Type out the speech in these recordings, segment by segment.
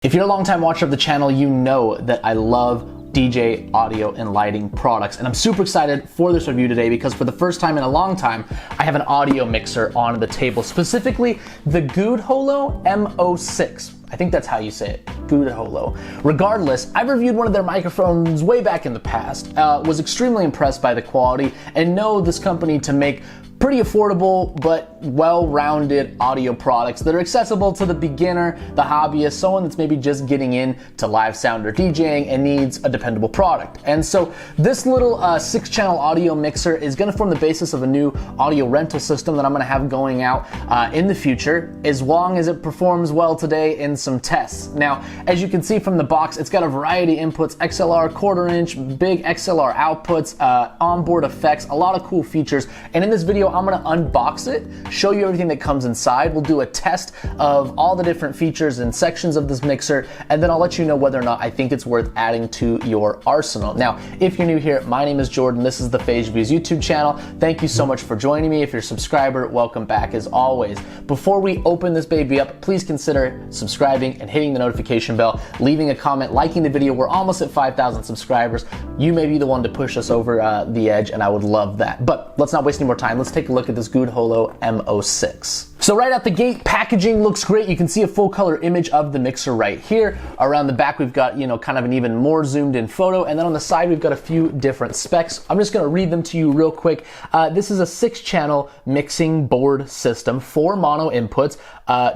If you're a longtime watcher of the channel, you know that I love DJ audio and lighting products, and I'm super excited for this review today because for the first time in a long time, I have an audio mixer on the table, specifically the GUDEHOLO M06. I think that's how you say it, GUDEHOLO. Regardless, I've reviewed one of their microphones way back in the past, was extremely impressed by the quality, and know this company to make pretty affordable but well-rounded audio products that are accessible to the beginner, the hobbyist, someone that's maybe just getting into live sound or DJing and needs a dependable product. And so this little 6-channel audio mixer is gonna form the basis of a new audio rental system that I'm gonna have going out in the future, as long as it performs well today in some tests. Now, as you can see from the box, it's got a variety of inputs, XLR, quarter-inch, big XLR outputs, onboard effects, a lot of cool features. And in this video, I'm gonna unbox it, show you everything that comes inside. We'll do a test of all the different features and sections of this mixer, and then I'll let you know whether or not I think it's worth adding to your arsenal. Now, if you're new here, my name is Jordan. This is the Phage Reviews YouTube channel. Thank you so much for joining me. If you're a subscriber, welcome back as always. Before we open this baby up, please consider subscribing and hitting the notification bell, leaving a comment, liking the video. We're almost at 5,000 subscribers. You may be the one to push us over the edge, and I would love that. But let's not waste any more time. Let's take a look at this GUDEHOLO M06. So right out the gate, packaging looks great. You can see a full color image of the mixer right here. Around the back, we've got, kind of an even more zoomed in photo. And then on the side, we've got a few different specs. I'm just gonna read them to you real quick. This is a 6-channel mixing board system, 4 mono inputs,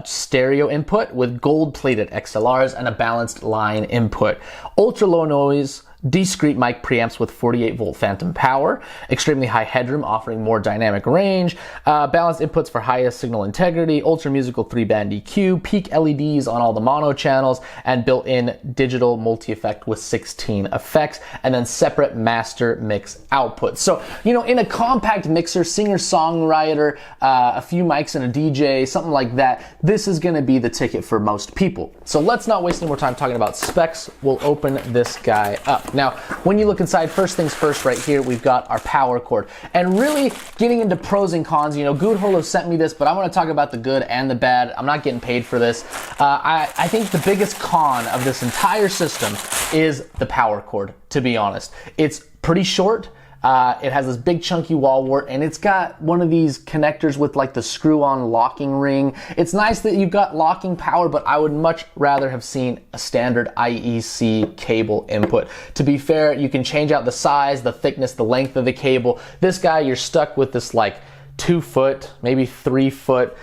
stereo input with gold-plated XLRs and a balanced line input. Ultra low noise, discrete mic preamps with 48-volt phantom power, extremely high headroom offering more dynamic range, balanced inputs for highest signal integrity, ultra musical 3-band EQ, peak LEDs on all the mono channels, and built-in digital multi-effect with 16 effects, and then separate master mix outputs. So, in a compact mixer, singer-songwriter, a few mics and a DJ, something like that, this is gonna be the ticket for most people. So let's not waste any more time talking about specs. We'll open this guy up. Now, when you look inside, first things first, right here, we've got our power cord. And really getting into pros and cons, GUDEHOLO sent me this, but I want to talk about the good and the bad. I'm not getting paid for this. I think the biggest con of this entire system is the power cord, to be honest. It's pretty short. It has this big chunky wall wart, and it's got one of these connectors with like the screw-on locking ring. It's nice that you've got locking power, but I would much rather have seen a standard IEC cable input. To be fair, you can change out the size, the thickness, the length of the cable. This guy, you're stuck with this like 2-foot, maybe 3-foot,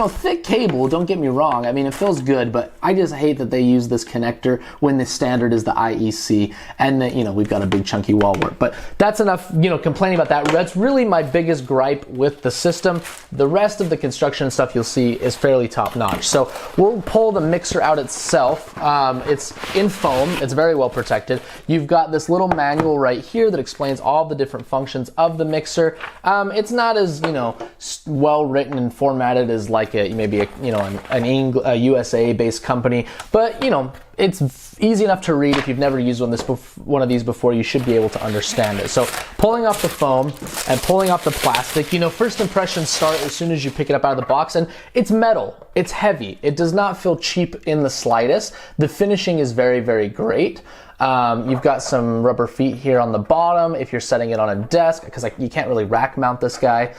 thick cable, don't get me wrong. I mean, it feels good, but I just hate that they use this connector when the standard is the IEC, and that, we've got a big chunky wall wart. But that's enough, complaining about that. That's really my biggest gripe with the system. The rest of the construction stuff you'll see is fairly top notch. So we'll pull the mixer out itself. It's in foam, it's very well protected. You've got this little manual right here that explains all the different functions of the mixer. It's not as, well written and formatted as like maybe a USA-based company, but it's easy enough to read. If you've never used one of these before, you should be able to understand it. So pulling off the foam and pulling off the plastic, first impressions start as soon as you pick it up out of the box, and it's metal. It's heavy. It does not feel cheap in the slightest. The finishing is very, very great. You've got some rubber feet here on the bottom if you're setting it on a desk, because you can't really rack mount this guy.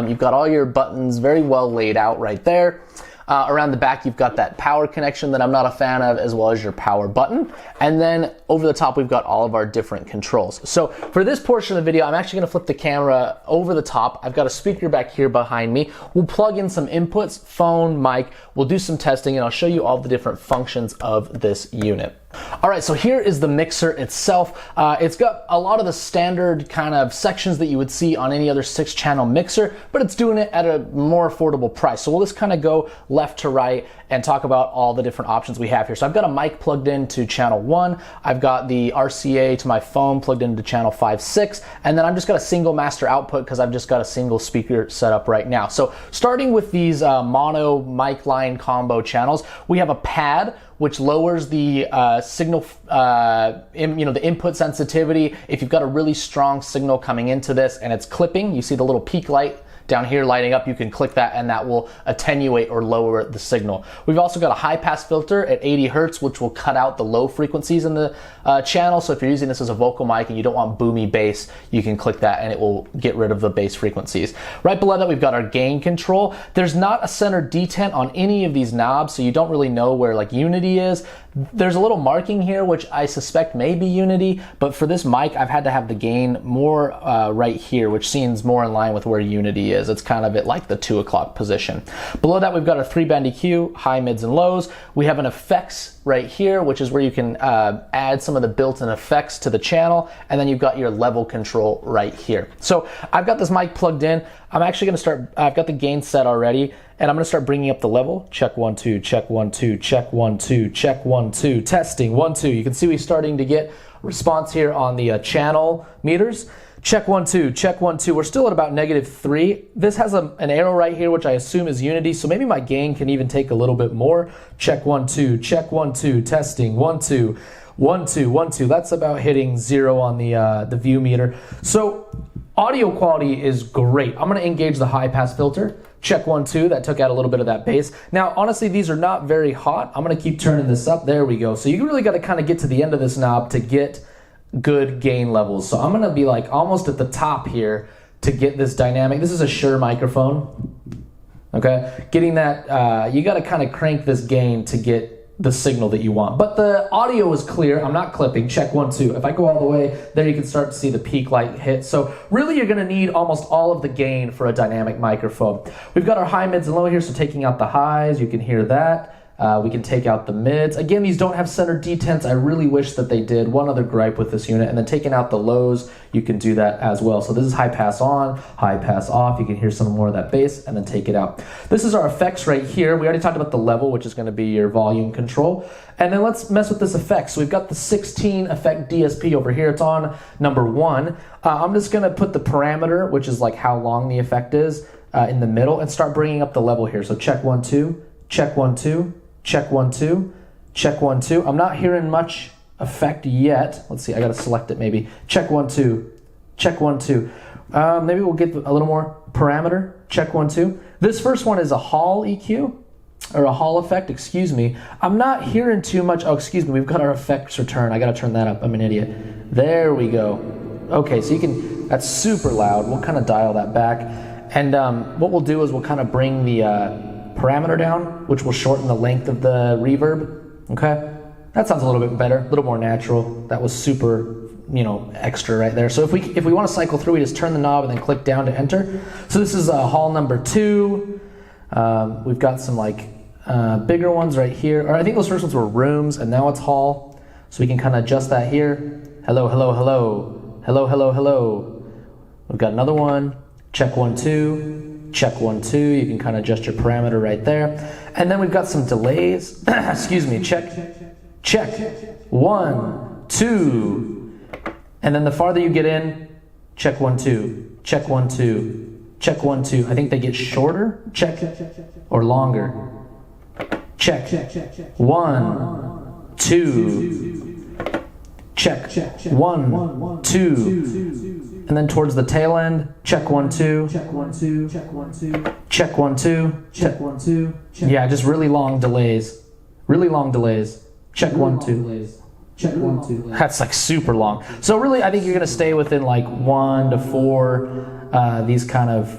You've got all your buttons very well laid out right there. Around the back, you've got that power connection that I'm not a fan of, as well as your power button. And then over the top, we've got all of our different controls. So for this portion of the video, I'm actually gonna flip the camera over the top. I've got a speaker back here behind me. We'll plug in some inputs, phone, mic. We'll do some testing, and I'll show you all the different functions of this unit. All right, so here is the mixer itself. It's got a lot of the standard kind of sections that you would see on any other 6-channel mixer, but it's doing it at a more affordable price. So we'll just kind of go left to right and talk about all the different options we have here. So I've got a mic plugged into channel 1. I've got the RCA to my phone plugged into channel 5.6, and then I've just got a single master output because I've just got a single speaker set up right now. So starting with these mono mic line combo channels, we have a pad which lowers the signal, the input sensitivity. If you've got a really strong signal coming into this and it's clipping, you see the little peak light down here lighting up, you can click that and that will attenuate or lower the signal. We've also got a high pass filter at 80 hertz, which will cut out the low frequencies in the channel. So if you're using this as a vocal mic and you don't want boomy bass, you can click that and it will get rid of the bass frequencies. Right below that, we've got our gain control. There's not a center detent on any of these knobs, so you don't really know where like unity is. There's a little marking here, which I suspect may be unity, but for this mic, I've had to have the gain more right here, which seems more in line with where unity is. It's kind of at like the 2 o'clock position. Below that, we've got our 3-band EQ, high, mids, and lows. We have an effects right here, which is where you can add some of the built-in effects to the channel, and then you've got your level control right here. So I've got this mic plugged in. I'm actually gonna start, I've got the gain set already, and I'm gonna start bringing up the level. Check 1, 2, check 1, 2, check 1, 2, check 1, 2, testing 1, 2. You can see we're starting to get response here on the channel meters. Check 1, 2, check 1, 2. We're still at about -3. This has an arrow right here, which I assume is unity, so maybe my gain can even take a little bit more. Check 1, 2, check 1, 2, testing 1, 2, 1, 2, 1, 2. That's about hitting 0 on the view meter. So audio quality is great. I'm gonna engage the high pass filter. Check 1, 2, that took out a little bit of that bass. Now, honestly, these are not very hot. I'm gonna keep turning this up. There we go. So you really gotta kind of get to the end of this knob to get good gain levels. So I'm gonna be like almost at the top here to get this dynamic. This is a Shure microphone, okay? Getting that, you gotta kind of crank this gain to get the signal that you want. But the audio is clear. I'm not clipping. Check 1, 2. If I go all the way, there you can start to see the peak light hit. So really you're gonna need almost all of the gain for a dynamic microphone. We've got our high, mids, and low here, so taking out the highs, you can hear that. We can take out the mids. Again, these don't have center detents. I really wish that they did. One other gripe with this unit. And then taking out the lows, you can do that as well. So this is high pass on, high pass off. You can hear some more of that bass and then take it out. This is our effects right here. We already talked about the level, which is gonna be your volume control. And then let's mess with this effect. So we've got the 16 effect DSP over here. It's on number 1. I'm just gonna put the parameter, which is like how long the effect is, in the middle and start bringing up the level here. So check 1, 2, check 1, 2, check 1, 2, check 1, 2. I'm not hearing much effect yet. Let's see, I gotta select it maybe. Check 1, 2, check 1, 2. Maybe we'll get a little more parameter. Check 1, 2. This first one is a Hall EQ, or a Hall effect, excuse me. I'm not hearing too much. Oh, excuse me, we've got our effects return. I gotta turn that up, I'm an idiot. There we go. Okay, so you can, that's super loud. We'll kind of dial that back. And what we'll do is we'll kind of bring the parameter down, which will shorten the length of the reverb, okay? That sounds a little bit better, a little more natural. That was super, you know, extra right there. So if we want to cycle through, we just turn the knob and then click down to enter. So this is Hall number 2. We've got some like bigger ones right here. Or I think those first ones were rooms, and now it's Hall. So we can kind of adjust that here. Hello, hello, hello. Hello, hello, hello. We've got another one. Check 1, 2. Check 1, 2, you can kind of adjust your parameter right there. And then we've got some delays. Excuse me, check, check, 1, 2. And then the farther you get in, check 1, 2, check 1, 2, check 1, 2. I think they get shorter, check, or longer. Check, 1, 2, check, 1, 2. And then towards the tail end, check 1, 2, check 1, 2, check 1, 2, check 1, 2, check 1, 2. Yeah, just really long delays. Really long delays. Check 1, 2. Check 1, 2. That's like super long. So really, I think you're gonna stay within like 1 to 4. These kind of,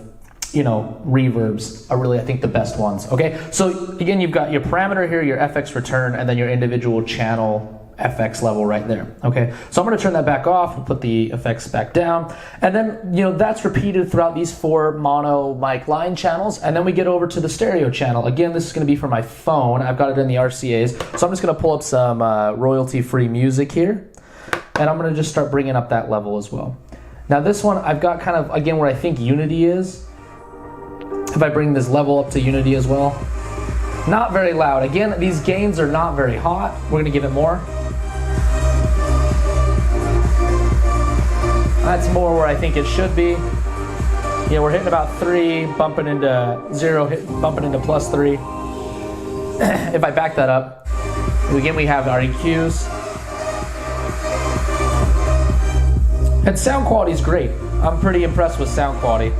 you know, reverbs are really, I think, the best ones. Okay. So again, you've got your parameter here, your FX return, and then your individual channel FX level right there. Okay, so I'm going to turn that back off and put the effects back down, and then, you know, that's repeated throughout these 4 mono mic line channels, and then we get over to the stereo channel. Again, this is going to be for my phone. I've got it in the RCAs, so I'm just going to pull up some royalty-free music here, and I'm going to just start bringing up that level as well. Now this one, I've got kind of, again, where I think unity is. If I bring this level up to unity as well, not very loud. Again, these gains are not very hot. We're going to give it more. That's more where I think it should be. Yeah, we're hitting about 3, bumping into 0, bumping into +3. If I back that up, again, we have our EQs. And sound quality is great. I'm pretty impressed with sound quality.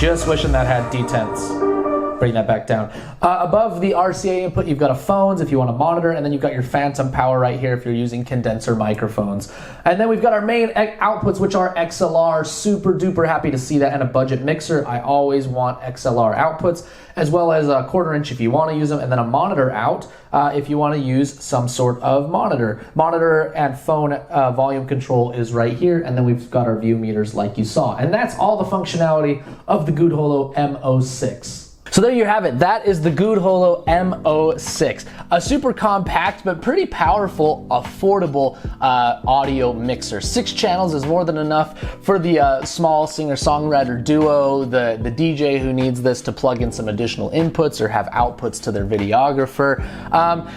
Just wishing that had detents. Bring that back down. Above the RCA input, you've got a phones if you want to monitor, and then you've got your phantom power right here if you're using condenser microphones. And then we've got our main outputs, which are XLR. Super duper happy to see that. And a budget mixer. I always want XLR outputs, as well as a 1/4 inch if you want to use them, and then a monitor out if you want to use some sort of monitor. Monitor and phone volume control is right here, and then we've got our view meters like you saw. And that's all the functionality of the GUDEHOLO M06. So there you have it. That is the GUDEHOLO M06, a super compact but pretty powerful, affordable audio mixer. 6 channels is more than enough for the small singer-songwriter duo, the DJ who needs this to plug in some additional inputs or have outputs to their videographer.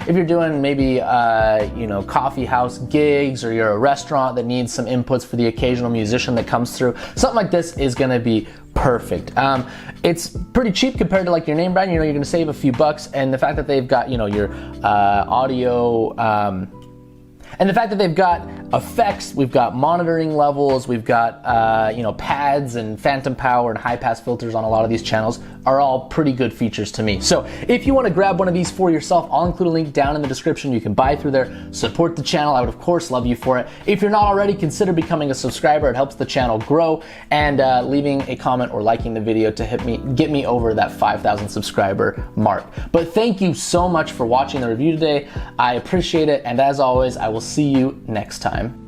If you're doing maybe coffee house gigs, or you're a restaurant that needs some inputs for the occasional musician that comes through, something like this is going to be perfect. It's pretty cheap compared to like your name brand. You're going to save a few bucks, and the fact that they've got your audio and the fact that they've got effects, we've got monitoring levels, we've got pads and phantom power and high pass filters on a lot of these channels are all pretty good features to me. So if you want to grab one of these for yourself, I'll include a link down in the description. You can buy through there, support the channel. I would of course love you for it. If you're not already, consider becoming a subscriber. It helps the channel grow, and leaving a comment or liking the video to get me over that 5,000 subscriber mark. But thank you so much for watching the review today. I appreciate it, and as always, I will see you next time.